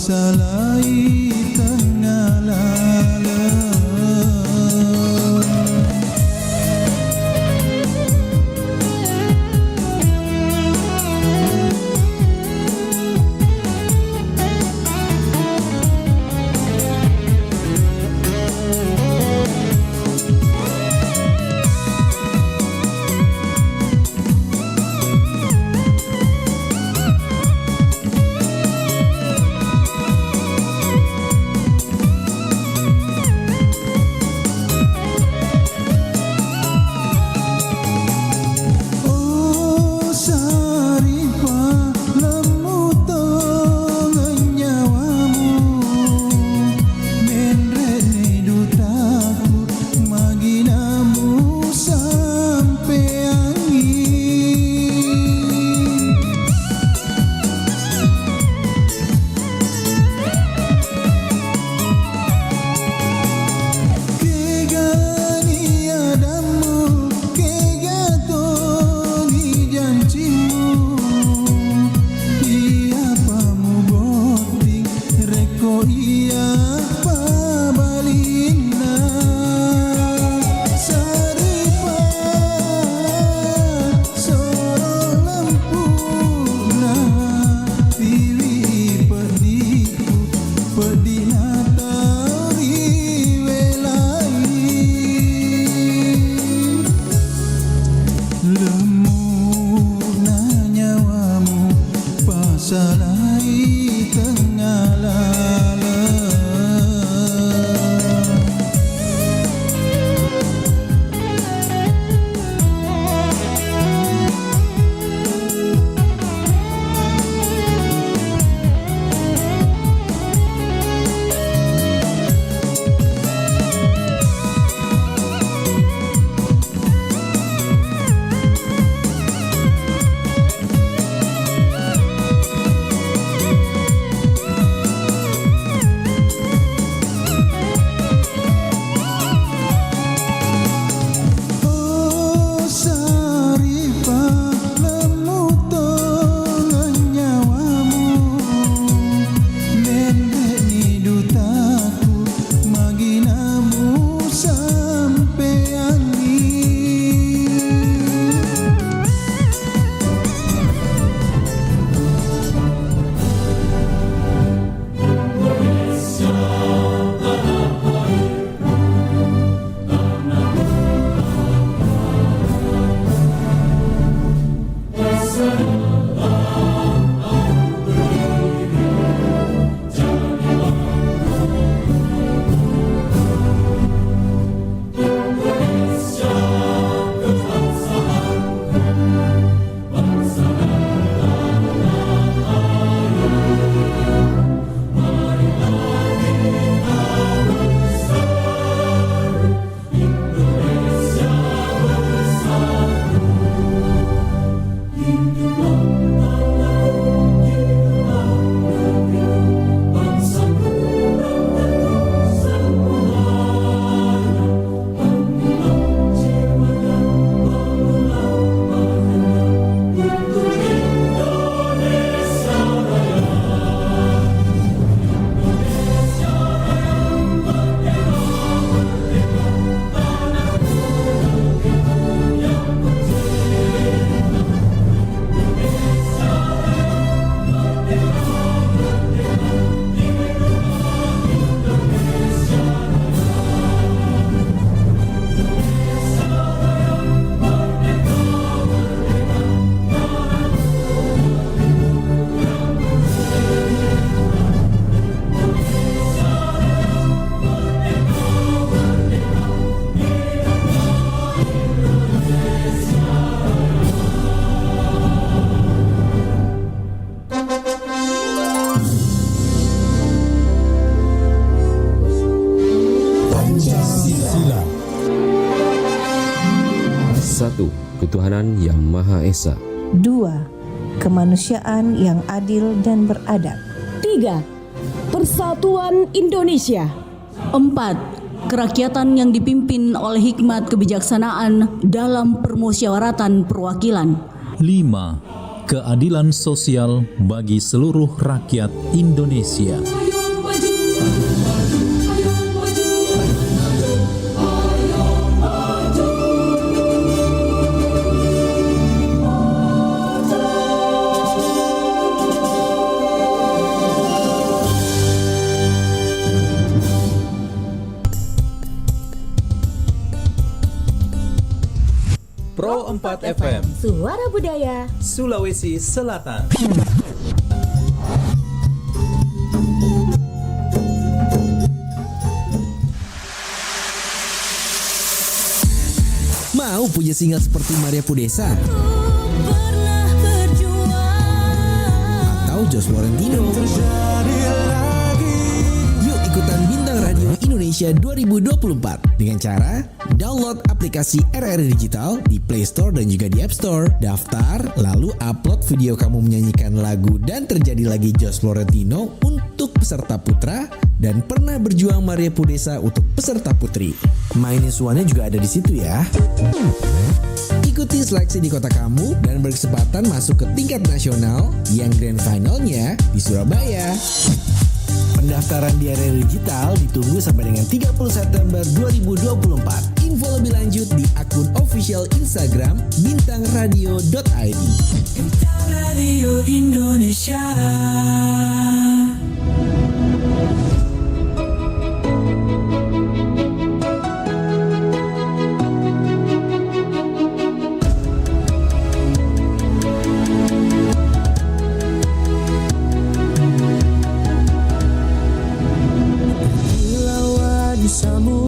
pasalai tengah lalai. Pasalai tengah lalai. Ketuhanan yang Maha Esa. 2. Kemanusiaan yang adil dan beradab. 3. Persatuan Indonesia. 4. Kerakyatan yang dipimpin oleh hikmat kebijaksanaan dalam permusyawaratan perwakilan. 5. keadilan sosial bagi seluruh rakyat Indonesia. Pro 4 FM Suara Budaya Sulawesi Selatan. Mau punya single seperti Maria Pudesa atau Josh Florentino? Yuk ikutan Bintang Radio Indonesia 2024 dengan cara download aplikasi RRI Digital di Play Store dan juga di App Store. Daftar, lalu upload video kamu menyanyikan lagu Dan Terjadi Lagi Josh Florentino untuk peserta putra dan Pernah Berjuang Maria Pudesa untuk peserta putri. Mainin suaranya juga ada di situ ya. Ikuti seleksi di kota kamu dan berkesempatan masuk ke tingkat nasional yang grand finalnya di Surabaya. Pendaftaran di RRI Digital ditunggu sampai dengan 30 September 2024. Info lebih lanjut di akun official Instagram bintangradio.id. Bintang Radio Indonesia.